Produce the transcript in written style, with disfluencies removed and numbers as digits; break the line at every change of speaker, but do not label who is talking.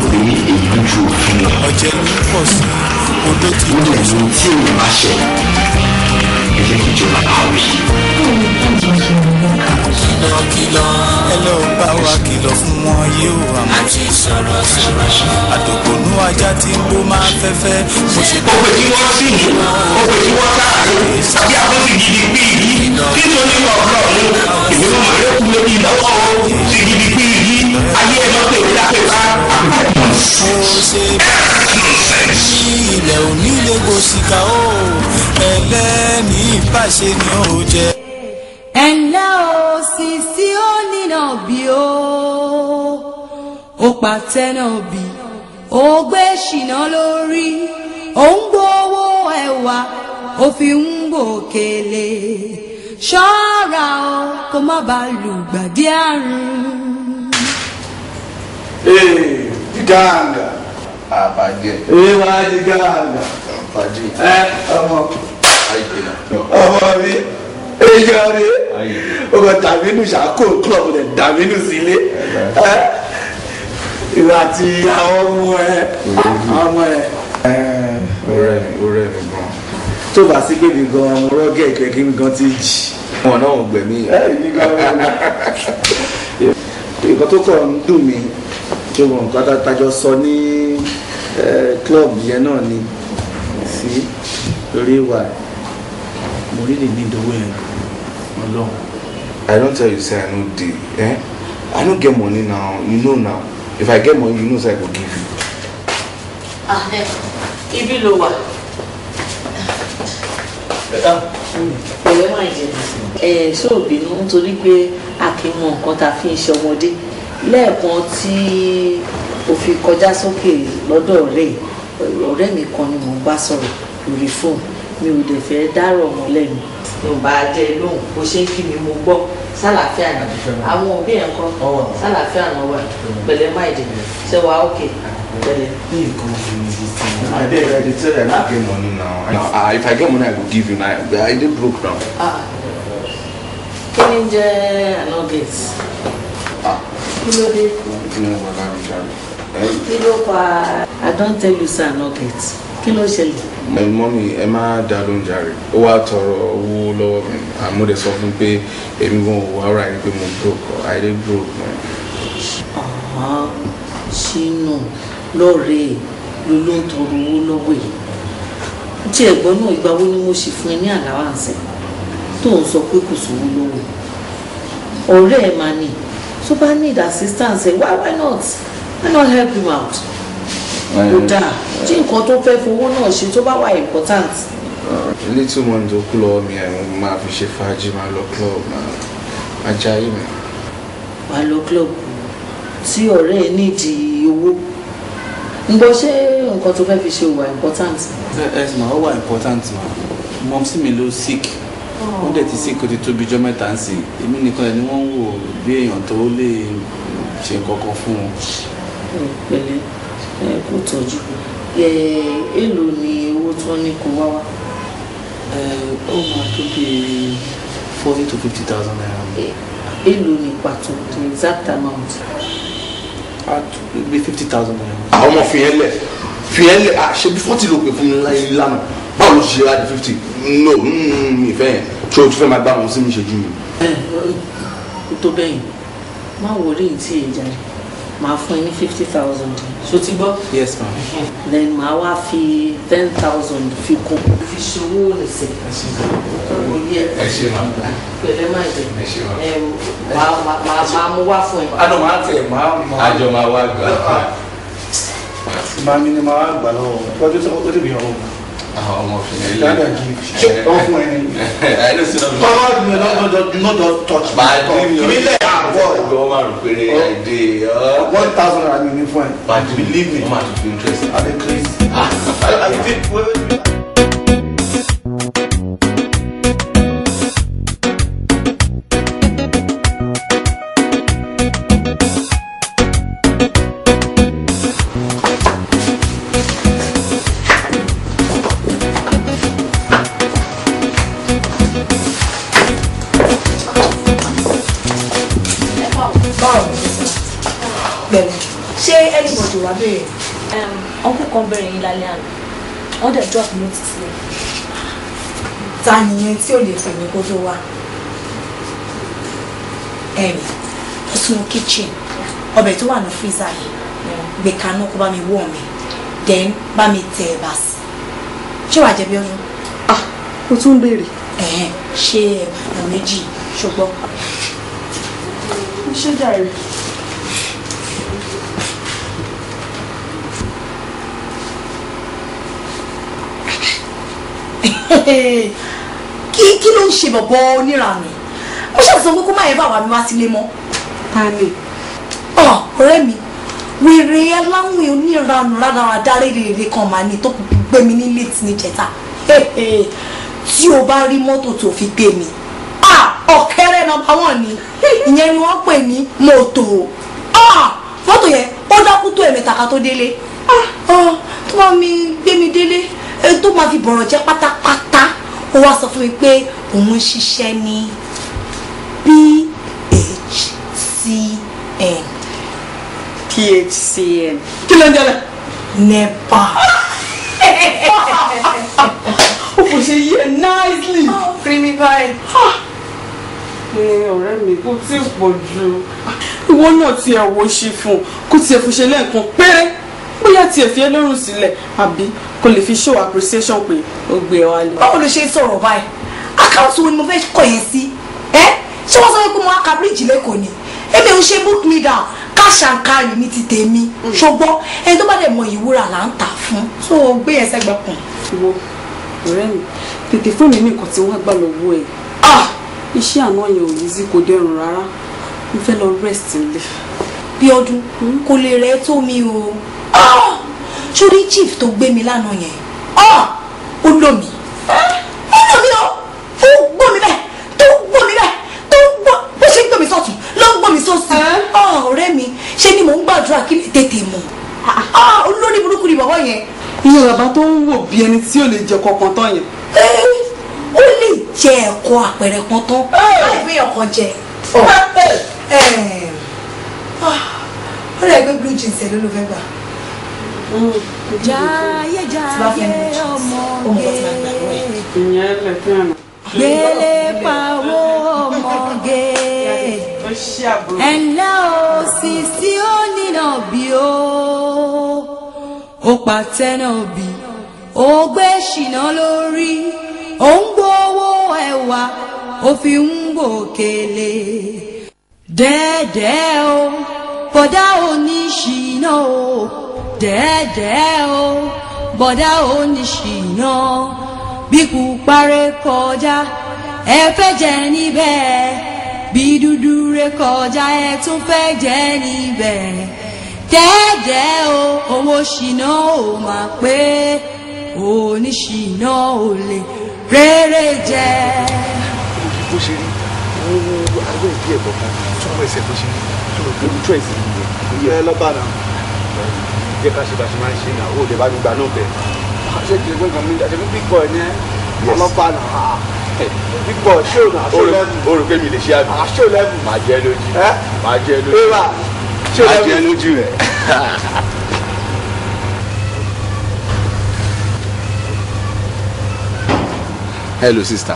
pé èyí ju òfin lọ.
ọ̀jẹ̀ ló pọ̀ sí odò tí
ó lè ní tí òun bá ṣe ẹ jẹ́ kí ìjọba káwé.
kìlọ̀ ẹ lọ bá wa kìlọ̀ fún wọn yóò àmọ́ ti sọ̀rọ̀ àdògbònú ajá tí ń gbó máa fẹ́fẹ́ mo ṣe
ó pè kí wọ́n sì ní ó pè kí wọ́n káàkiri tàbí àbọ̀sì gidi bí yìí nítorí ọ̀rọ̀ ní ìwé màálù kú lórí ìnáwó sì gidi bí yìí ayé ẹ̀ lọ́pẹ̀ ìwé lápẹ̀ bá
ó ṣe ilẹ̀ òní lè gbòsìkà ó ẹlẹ́ni ìbáṣe ni ó jẹ.
ẹ̀ńlẹ́ o Sisi ó nínà bí ó pàtẹ́ náà bí ó gbé ṣìnà lórí ó ń gbowó ẹ̀wà ó fi ń gbòkèlè ṣọ́ra o kó má bàa lùgbàdì àrùn.
Ganga.
àbàjẹ́.
Wá di ganga.
àbàjẹ́.
Ọmọ mi. Ìjọ mi. O kò Dàmínú ṣàkó club rẹ̀ Dàmínú sílé. Ìwà àti àwọn ọmọ ẹ̀.
ọ̀rẹ́ mi gan.
Tó bá sí kébì gan, mo rọ́gẹ̀ ìkẹ́ kí mi gan ti jì.
wọn náà ò gbẹ̀mí.
Nǹkan tó kọ̀ ń dùn mí. Ṣùgbọ́n nǹkan tájọ sọ ní club yẹn náà ni sí lórí ìwà mo rí lè ní ìdánwò yẹn Ọlọ́run.
I don't tell you say I no dey. I no get money now, you know now. If I get money, you know say I go give you.
Ibi ló wà. Pẹ̀lẹ́ máa jẹ. Ṣé ò bínú nítorí pé a kì í mọ nǹkan tá a fi ń ṣe ọmọdé. Lẹ́ẹ̀kan tí o fi kọjá sókè lọ́dọ̀ ọ̀rẹ́ mi kan ni mò ń bá sọ̀rọ̀ lórí fóònù mi ò dẹ̀ fẹ́ dárò ọmọ lẹ́nu. Mo bá a jẹ lóhùn bó ṣe ń kí mi mo gbọ́ sálàáfíà náà àwọn òbí ẹ̀ ń kọ́ sálàáfíà náà wà pẹ̀lẹ́ máa jẹ ṣé wàá òkè pẹ̀lẹ́.
I dey ready to tell you I get money now. If I get money, I go give you now. I dey broke now.
Kí ni jẹ́ anọ́gẹ̀tì? Kí ló dé? Kí ló fa? I don tell you say anọ́gẹ̀tì. Kí ló ṣẹlẹ̀?
Mọ́mí ẹ má dá lóhùn jàre. Ó wá tọrọ owó lọ́wọ́ mi. Àmọ́ dẹ̀ sọ fún pé èmi gan ò wá ra ẹni pé mo broke. I dey broke man.
Ṣínú lọ́ọ̀rẹ́ ló ń tọrọ owó lọ́wọ́ yìí. Tí ẹ̀gbọ́n náà ìgbà wo ni mo ṣe fún ẹ ní àláwàǹsẹ̀ tó ń sọ pé kò sówó lọ́wọ́. Ọ̀rẹ́ ẹ̀ máa ní tó bá need assistance ẹ̀ why not help him out? Kò dáa tí nǹkan tó fẹ́ fowó náà ṣe tó bá wà important.
Little money tó kú lọ́wọ́ mi àwọn máa fi ṣe fàájì máa lọ club máa jayé mi.
Wà á lọ club tí ọ̀rẹ́ ẹ̀ nídìí owó. ń gbọ́ ṣé nǹkan tó fẹ́ fi ṣe wà important.
Yes ma, ó wà important ma. Mom sí mi ló sick. Wọ́n dẹ̀ ti sick ó ti tó bí ọjọ́ mẹ́ta ń sìn. Èmi nìkan ẹ̀ ni wọ́n ń wò bí èèyàn tó lè ṣe nǹkan kan fún wọn.
Pẹ̀lẹ́ kò tọ́jú. Èló ni owó tí wọ́n ní kó wá wá?
Ó máa tó bí 40,000 to 50,000 naira.
Èló ni pàtó the exact amount?
Bí 50,000 naira.
Ọmọ fìyẹn lẹ̀ ṣe bí 40 ló pè fún mi lánàá báwo ló ṣe ra di 50 no mi fẹ́ yẹn ṣé o tún fẹ́ máa gbá wọn sí mi ṣe jù mí.
Ó tó bẹ́yìn má wọlé ìtì ìjà rẹ̀ máa fún ẹ ní 50,000 ṣó ti gbọ́.
Yes ma.
Then màá wá fi 10,000 fi kún fi ṣòwò nìṣẹ́.
Ẹ ṣe máa gbà.
Pẹ̀lẹ́ máa jẹ.
Ẹ ṣe máa.
Máa mú wá fún ẹ.
Àná máa tẹ̀ máa.
Àjọ máa wá gbà.
Màá mi ni màá gbà lọ́wọ́ ọjọ́ tó ó dìbò yàn
Àwọn ọmọ fìyẹn lẹ̀.
Dáadáa kì í ṣe ọ̀hún fún ẹni.
I don't see no.
Ọmọ mi not touch me. Ìbílẹ̀ àbọ̀
Ọgbọ́n máa rò pé àìdè.
1,000 naira mi ní fún ẹ.
But believe me, I'm not interested.
I dey crazy.
Ṣé anybody
wá bẹ̀rẹ̀.
Uncle kan bẹ̀rẹ̀ yín lálẹ́ àná. Wọ́n dẹ̀ drop notice ni.
Ta nìyẹn tí ò lè pè mí kó tó wá? Ó sunu kitchen. Ọbẹ̀ tó wà ní freezer yìí. Gbé kaná kó bá mi wọ̀ mi. Then bá mi tẹ ẹ̀bà sí. Ṣé wàá jẹ bí ọdún?
O tún béèrè.
Ṣé ẹ̀bà méjì ṣùgbọ́n?
Ṣé jàre?
Kí ló ń ṣe bọ̀bọ̀ oníranù? Ó ṣàtúnṣe pé kó má yẹ bá wa mi wá sílé mọ́.
Ta ni?
Ọ̀rẹ́ mi wèrè aláwìn oníranù rádaràdá rèrè kan máa ní tó gbé mi ní late níjẹta. Tí o bá rí mọ́tò tó fi gbé mi ọ̀kẹ́rẹ́ nọ́mbà 1 ni ìyẹn ni wọ́n pè ní mọ́tò. Mọ́tò yẹn ó dákú tó ẹ̀mẹ́ta ká tó délé. Tó máa mi gbé mi délé tó máa fi bọ̀rọ̀ jẹ́ pátápátá ó wá sọ fún mi pé òun ń ṣiṣẹ́ ní PHCN.
PHCN.
Kí ló ń jẹ́ bẹ́ẹ̀? NEPA.
O kò ṣe yẹ nicely.
Free me báyìí.
Ọ̀rẹ́ mi kò tí ì pọ̀ jù. Ìwọ náà ti ẹ̀ wo ṣe fún un kó tiẹ̀ fi ṣe lẹ́ẹ̀kan péré bóyá tiẹ̀ fi ẹ́ lọ́rùn sílẹ̀ àbí kò lè fi show appreciation pé ó gbé ẹ wálé.
Báwo ló ṣe ń sọ̀rọ̀ báyìí? Àkáǹtì wo ni mo fẹ́ kọ̀ yẹn sí? Ṣé wọ́n sọ pé mo wá ka bíríìjì lẹ́kọ̀ọ́ ni? Èmi ò ṣe book me down cash and carry mi ti tèmi. Ṣùgbọ́n ẹni tó bá dẹ̀ mọ ìwúrà là ń tà fún. So gbé yẹn sẹ́gbẹ̀ kùn.
Ìwọ ọ̀rẹ́ mi tètè fún mi ní nǹkan tí wọ́n gbà lọ́wọ́ ẹ̀. Iṣẹ́ àná yẹn ò yí sí kò dẹrùn rárá. Mo fẹ́ lọ rest nílé.
Bí ọdún kò lè rẹ tó mi o. Sórí chief tó gbé mi lánàá yẹn ó lò mí ó gbọ́ mi bẹ́ẹ̀ tó gbọ́ mi bẹ́ẹ̀ tó gbọ́ bó ṣe ń gbọ́ mi sọ́tún ló ń gbọ́ mi sọ́sì. Ọ̀rẹ́ mi ṣe ni mò ń gbàdúrà kí lè tètè mọ̀. Olórí burúkú ni bàbá yẹn.
Ìyẹn bàbá tó ń wò bí ẹni tí ò lè jẹ kankan tán yẹn.
Ó lè jẹ ẹ̀kọ́ àpẹẹrẹ kan tán láì fi ọkàn jẹ. Ó lè gbé blue jeans ẹ̀ ló ló fẹ́ gbà.
Jayé jayé ọmọge gbélé pawó ọmọge ẹ̀ńlẹ́ o sisi ó nínà bí ó pàtẹ́ náà bí ó gbé ṣìnà lórí ó ń gbowó ẹ̀wà ó fi ń gbòkèlè dẹ́ẹ̀dẹ́ o bọ̀dá oníṣìnà o dẹ́ẹ̀dẹ́ o bọ̀dá oníṣìnà bí kú parẹ́ kọjá ẹ fẹ́ jẹ níbẹ̀ bí dúdú rẹ kọjá ẹ tún fẹ́ jẹ níbẹ̀ dẹ́ẹ̀dẹ́ o owó ṣìnà ò máa pé oníṣìnà ò lè rere jẹ.
bó ṣe rí owó agbẹ́ ìdí ẹ̀kọ́ kan túbọ̀ ẹsẹ̀ bó ṣe rí túbọ̀ pé ojú ẹ̀sìn ìyẹn ẹ lọ́ba náà jẹ́ ká ṣe bá ṣe máa ń ṣe náà ó lè bá gbígbà náà bẹ̀. ṣé kìí gbé nǹkan mi jáde fún big boy ní ọlọ́ba náà big boy ṣó náà ṣó lẹ́bù. o rò pé mi lè ṣe àbí. ṣó lẹ́bù. máa jẹ́ lójú. máa jẹ́ lójú. máa jẹ́ lójú rẹ̀. Hello sister.